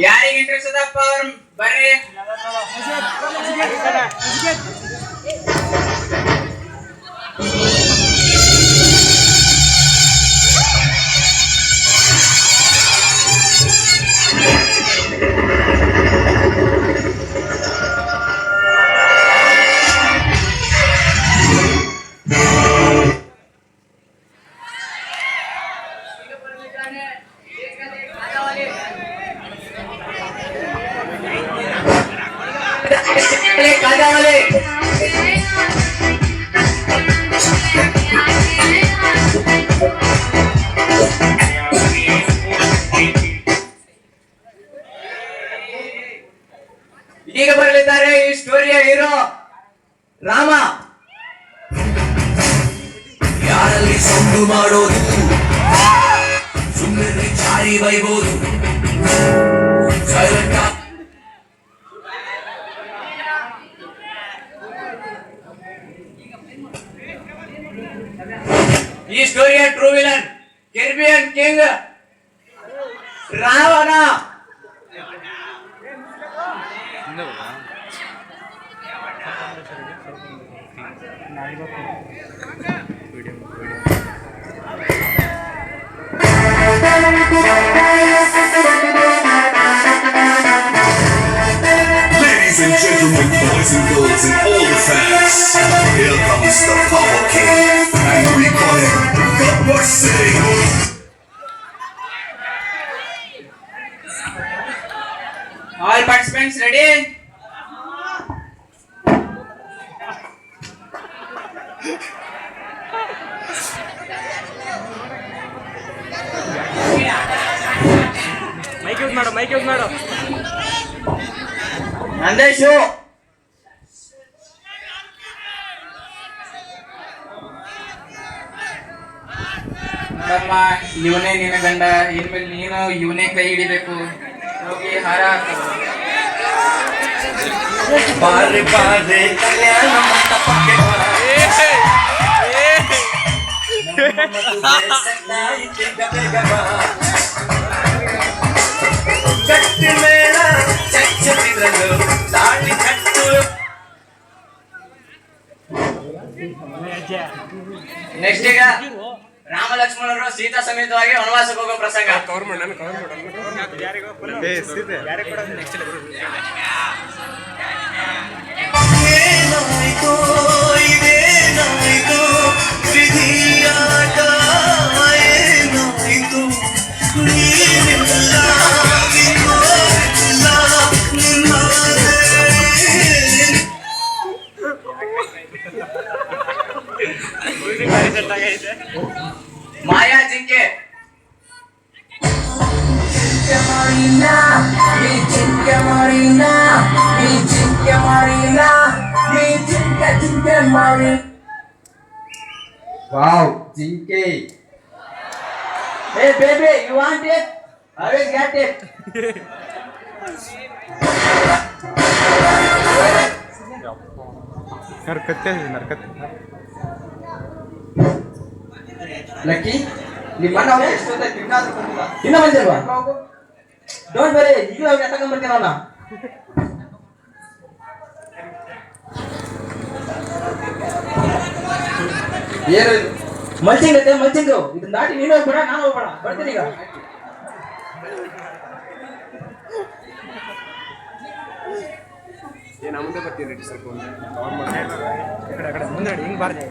ಯಾರಿಗೆ ಇಂಟ್ರೆಸ್ಟ್ ಅದಪ್ಪ ಅವ್ರು ಬರ್ರಿ. ಈಗ ಬರಲಿದ್ದಾರೆ ಈ ಸ್ಟೋರಿಯ ಹೀರೋ ರಾಮ. ಯಾರಲ್ಲಿ ಸೊಂಡು ಮಾಡೋದು ಸುಮ್ಮನೆ ಜಾರಿ ಬೈಬೋದು. ಈ ಸ್ಟೋರಿಯ true villain Caribbean king Ravana. Ladies and gentlemen, boys and girls and all the fans, here comes the Power King, and we call him Gabbar Singh. All participants ready? Mic use ಮಾಡು. ನಂದೇಶು ನಮ್ಮ ಇವನೇ ನಿನ್ನ ಗಂಡ, ಇನ್ಮೇಲೆ ನೀನು ಇವನೇ ಕೈ ಹಿಡಿಬೇಕು. ಹೋಗಿ ಹಾರ ಹಾಕು. ಬಾರೆ ಬಾರೆ ಕಲ್ಯಾಣ ಮಂಟಪಕ್ಕೆ ಬಾ. ಗಟ್ಟಿ ಮೇಳ ಚಚ್ಚದಿರಲು ತಾಳಿ ಕಟ್ಟು. ನೆಕ್ಸ್ಟ್ ಈಗ ರಾಮ ಲಕ್ಷ್ಮಣರು ಸೀತಾ ಸಮೇತವಾಗಿ ವನವಾಸಕ್ಕೆ ಹೋಗೋ ಪ್ರಸಂಗ. ಏನಾಯ್ತು ಇದೇನಾಯ್ತು ವಿಧಿಯಾಟ, ಏನಾಯ್ತು ನೀನಿಲ್ಲ ನಿನ್ನೋರಿಲ್ಲ ನಿನ್ನದೇ. ಮಾಯಾ ಜಿಂಕೆ. Wow, ಜಿಂಕೆ. Hey baby, you want it? I will get it. Lucky, ನಿಮ್ಮ ಅಣ್ಣ ಅವ್ರು ಎಷ್ಟೊತ್ತಾಯ್ತು ತಿನ್ನಾದ್ರೂ ಬಂದಿಲ್ಲ. ಇನ್ನ ಬಂದಿಲ್ವಾ? ಡೋಂಟ್ ವರಿ, ಈಗಲೇ ಅವ್ರಿಗೆ ತಗೊಂಡ್ಬರ್ತೀನಿ ಅವನ್ನ. ಏನು ಮಲ್ಚಿಂಗ್ ಐತೆ? ಮಲ್ಚಿಂಗು ಇದನ್ನ ದಾಟಿ ನೀನು ಹೋಗ್ಬೇಡ, ನಾನು ಹೋಗ್ಬೇಡ. ಬರ್ತೀನಿ ಈಗ. ಮುಂದೆ ಬರ್ತೀನಿ ಸ್ವಲ್ಪ ಮುಂದೆ ಹಿಂಗೆ ಬಾರ್ದು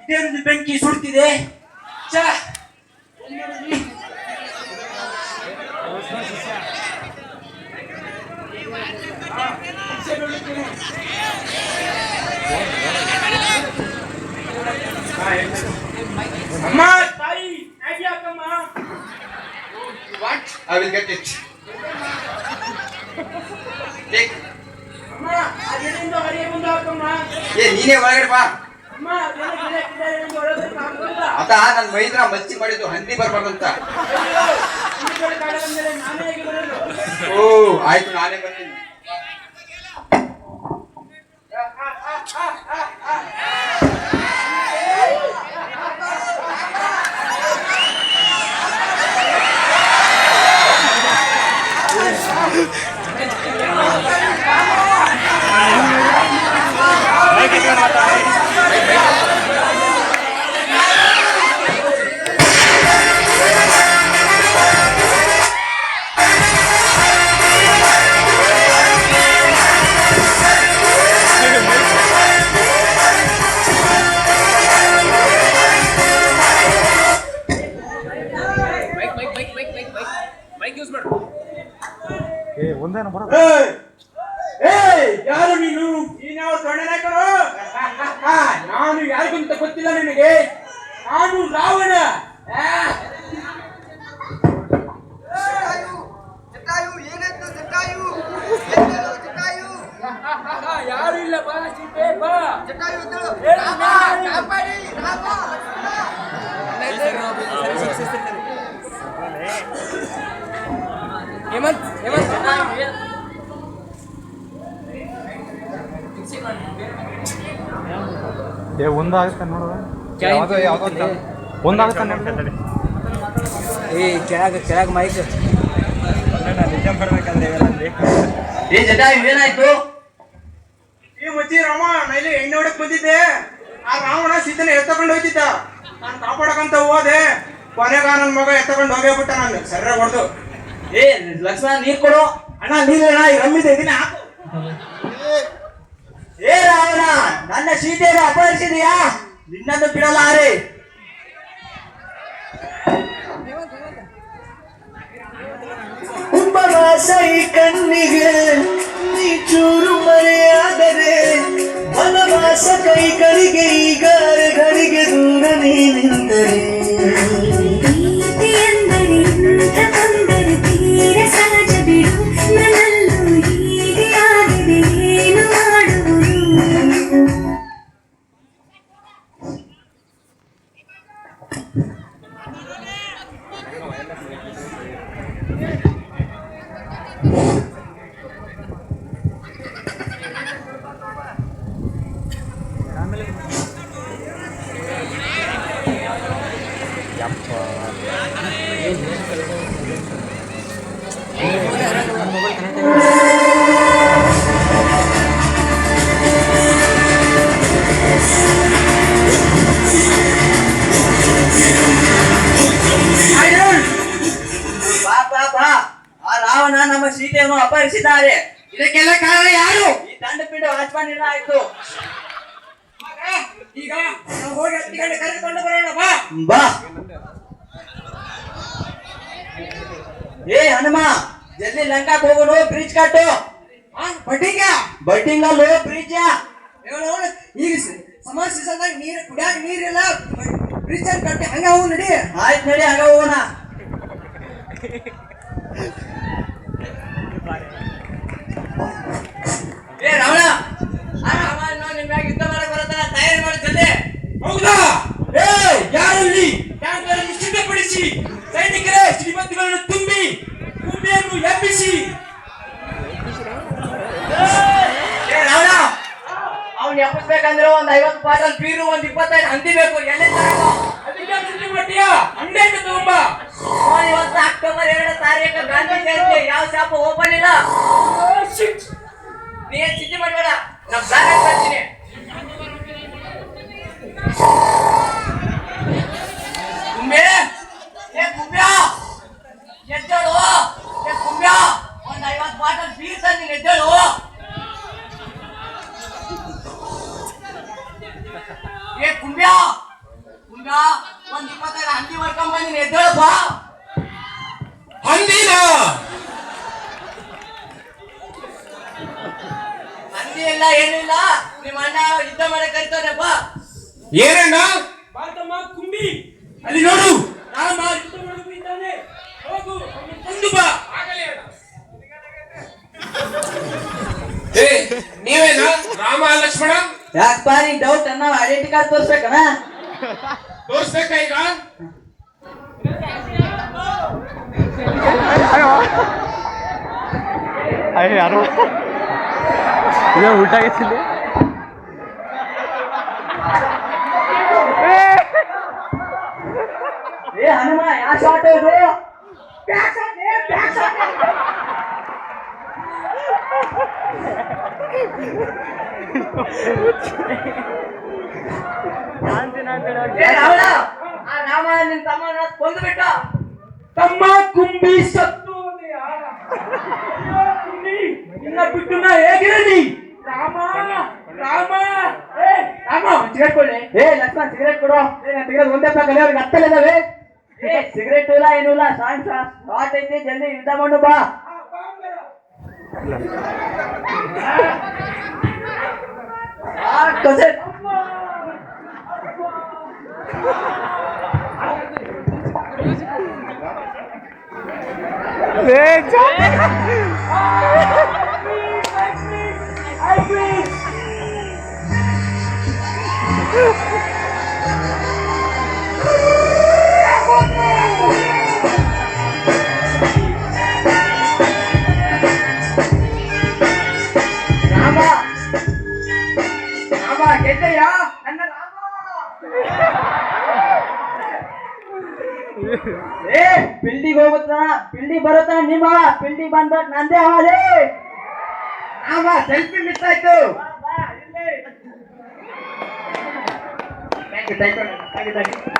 ಇದೇನು ಬೆಂಕಿ ಸುಡ್ತಿದೆ? ಅಮ್ಮ ತಾಯಿ ಐಡಿಯಾ ಕಮ್ಮ. What? I will get it. ನೀನೇ ಒಳಗಡೆ ಬಾ ಅದ ನನ್ ಮೈದ್ರ ಮಚ್ಚಿ ಮಾಡಿದ್ದು ಹಂದಿ ಬರ್ಬಾರ್ದಂತ. ಓ ಆಯ್ತು, ನಾನೇ ಬರ್ತೀನಿ. ಒಂದೇನ ಬರೋ ಯಾರು ನೀನು? ನೀನ್ಯಾವ ದೊಡ್ಡ ನಾಯಕರು? ನಾನು ಯಾರಿಗಂತ ಗೊತ್ತಿಲ್ಲ ನಿನಗೆ. ನಾನು ರಾವಣ. ಯಾರು ಇಲ್ಲ ಬಾ ಸೀತೆ ಬಾ. ಹೇಮಂತ್ ಒಂದಾಗುತ್ತೆ ನೋಡು. ಒಂದಾಗುತ್ತೆ ನೋಡಿ. ಕೆಳಗ ಮೈಕ್ ಏನಾಯ್ತು? ಈ ಮಚ್ಚಿ ರಾಮ, ನೈಲಿ ಎಣ್ಣೆ ಹೊಡಕ್ ಬಂದಿದ್ದೆ. ಆ ರಾವಣ ಸೀತನ ಎತ್ತಕೊಂಡು ಹೋಯ್ತಿದ್ದ. ನಾನು ಕಾಪಾಡಕಂತ ಹೋದೆ. ಕೊನೆಗ ನನ್ ಮಗ ಎತ್ತಕೊಂಡು ಹೋಗ್ಬಿಟ್ಟ. ನಾನು ಸರ್ರ ಹೊಡೆದು. ಲಕ್ಷ್ಮಣ ನೀರ್ ಕೊಡು. ಅಣ್ಣ ನೀರಣ್ಣ, ಈ ರಮ್ಮಿದೆ ಇದನ್ನ ಹಾಕು. ರಾವಣ, ನನ್ನ ಸೀತೆಯನ್ನು ಅಪಹರಿಸಿದೀಯಾ? ನಿನ್ನನ್ನು ಬಿಡಲಾರೆ. ಉಪವಾಸೈ ಕಣ್ಣಿಗೆ ನೀ ಚೂರು ಮರೆಯಾದರೆ ವನವಾಸ ಕೈಗಳಿಗೆ ಈಗಾರಗಳಿಗೆ ದೂರ ನೀ ನಿಂತರೆ ತೀರ ಸಹಜ ಬಿಡು ನನ್ನಲ್ಲೂ ಹೀಗೆ ಆಗಿದೆ ಏನು ಮಾಡುವುದು. ಆ ರಾವಣ ನಮ್ಮ ಸೀತೆಯನ್ನು ಅಪಹರಿಸಿದ್ದಾರೆ. ಇದಕ್ಕೆಲ್ಲ ಕಾರಣ ಯಾರು? ಈ ದಂಡಪಿಂಡ ರಾಜಪಾಂಡಿನ ಆಯ್ತು. ಈಗ ನಾವು ಹೋಗಿ ಹತ್ತಿಗಂಟೆ ಕರೆದುಕೊಂಡು ಬರೋಣ ಬಾ. ಬಾ. ಹನುಮ, ಜಲ್ದಿ ಲಂಕಾಕ್ ಹೋಗೋಣ. ಬ್ರಿಡ್ಜ್ ಕಟ್ಟು. ಬಟ್ಟಿಂಗಲ್ಲು ಬ್ರಿಡ್ಜ್. ಈಗ ಸಮಾಜ ಸೀಸನ್ದಾಗ ನೀರು ಕುಡಿಯಾಕ ನೀರಿಲ್ಲ. ಬ್ರಿಡ್ಜ್ ಅಂತ ಕಟ್ಟಿ ಹಂಗ ಹೋಗ್ ನಡಿ. ಆಯ್ತು ನಡಿ, ಹಂಗ ಹೋಗೋಣ. ರಾವಣ, ನಿಮ್ ಮ್ಯಾಗ ಯುದ್ಧ ಮಾಡಕ್ ಬರತ್ತಾನ, ತಯಾರಿ ಮಾಡಿ ಜಲ್ದಿ. ಹೌದಾ? ಯಾರಲ್ಲಿ ಟ್ಯಾಂಕರನ್ನು ಸಿದ್ಧಪಡಿಸಿ ಸೈನಿಕರೇ ಶ್ರೀಮಂತಗಳನ್ನು ತುಂಬಿ ಭೂಮಿಯನ್ನು ಎಬ್ಬಿಸಿ. ರಾವಣ, ಅವ್ನು ಎಬ್ಬಿಸ್ಬೇಕಂದ್ರೆ ಒಂದ್ 50 ಬಾಟಲ್ ಬೀರು, ಒಂದ್ 25 ಹಂದಿ ಬೇಕು. ಎಲ್ಲಿ ತರಬೇಕು? ಅದಕ್ಕೆ ಸುದ್ದಿ ಮಾಡ್ತೀಯ? ಅಂಗಡಿ ಅಂತ ತಗೊಂಬ. ಇವತ್ತು ಅಕ್ಟೋಬರ್ 2 ತಾರೀಕು ಗಾಂಧಿ ಜಯಂತಿ. ಯಾವ ಶಾಪ್ ಓಪನ್ ಇಲ್ಲ. ನೀನ್ ಚಿಂತೆ ಮಾಡಬೇಡ, ನಮ್ ಬ್ಲಾಕ್ ಬರ್ತೀನಿ. ಕುಂಬೆ, ಕುಂಬ್ಯ ಎದ್ದೇಳು. ಕುಂಬ್ಯ, ಒಂದ್ 50 ಬಾಟಲ್ ಬೀರ್ ತಂದಿನಿ, ಎದ್ದೇಳು. ಕುಂಬ್ಯ, ಒಂದ್ 25 ಹಂದಿ ಮಾಡ್ಕೊಂಡ್ ಬಂದಿನಿ, ಎದ್ದೇಳಪ್ಪ. ಹಂದಿನ ಹಂದಿ ಇಲ್ಲ, ಏನಿಲ್ಲ. ನಿಮ್ಮ ಅಣ್ಣ ಯುದ್ಧ ಮಾಡಕ್ ಕರಿತಾನಪ್ಪ. ಏನಣ್ಣ? ಬಾತಮ್ಮ ಕುಂಬಿ, ಅಲ್ಲಿ ನೋಡು. ರಾಮ ಯುದ್ಧ ಮಾಡಬೇಕು ಇದ್ದಾನೆ. ಹೋಗು, ಕೊಂದು ಬಾ. ಆಗಲೇ ಅಣ್ಣ. ಯಾಕಪ್ಪ ನೀ ಡೌಟ್ ನಾವು ಐಡೆಂಟಿ ಕಾರ್ಡ್ ತೋರ್ಸ್ಬೇಕನ ತೋರ್ಸ್ಬೇಕಾ ಈಗ ಅಯ್ಯ ಯಾರು ಇದೇ ಊಟ ಆಗೈತಿಲ್ಲ ಏ ಹನುಮ ಯಾ ಶಾಟ್ ಇದು ಏ ರಾವಣ ಆ ರಾಮ ನಿನ್ ತಮ್ಮನ ಕೊಂದು ಬಿಟ್ಟ ತಮ್ಮ ಕುಂಬಿ ಸತ್ತು ಇನ್ನ ಬಿಟ್ಟು ನಾ ಹೇಗಿರಲಿ ರಾಮ ರಾಮ ಏ ರಾಮ ಸಿಗರೇಟ್ ಕೊಡಿ ಏ ಲಕ್ಷ್ಮಣ್ ಸಿಗರೇಟ್ ಕೊಡು ಸಿಗರೇಟ್ ಒಂದೇ ಪ್ಯಾಕ್ ಅವ್ರಿಗೆ ಹತ್ತಲಿದಾವೆ ಏ ಸಿಗರೇಟ್ ಇಲ್ಲ ಏನೂ ಇಲ್ಲ ಶಾರ್ಟ್ ಐತಿ ಜಲ್ದಿ ಯುದ್ಧ ಮಾಡು ಬಾ ಕಸೆ ರಾಮ ರಾಮ ಗೆದ್ದಯ್ಯ ನನ್ನ ರಾಮ ಏ ಪಿಲ್ಡಿಗೆ ಹೋಗುತ್ತ ಪಿಲ್ಡಿ ಬರುತ್ತ ನಿಮ್ಮ ಪಿಲ್ಡಿ ಬಂದ ನಂದೇ ಹಾಲೆ ರಾಮ ಸೆಲ್ಫಿ ಮಿಸ್ ಆಯ್ತು ಥ್ಯಾಂಕ್ ಯು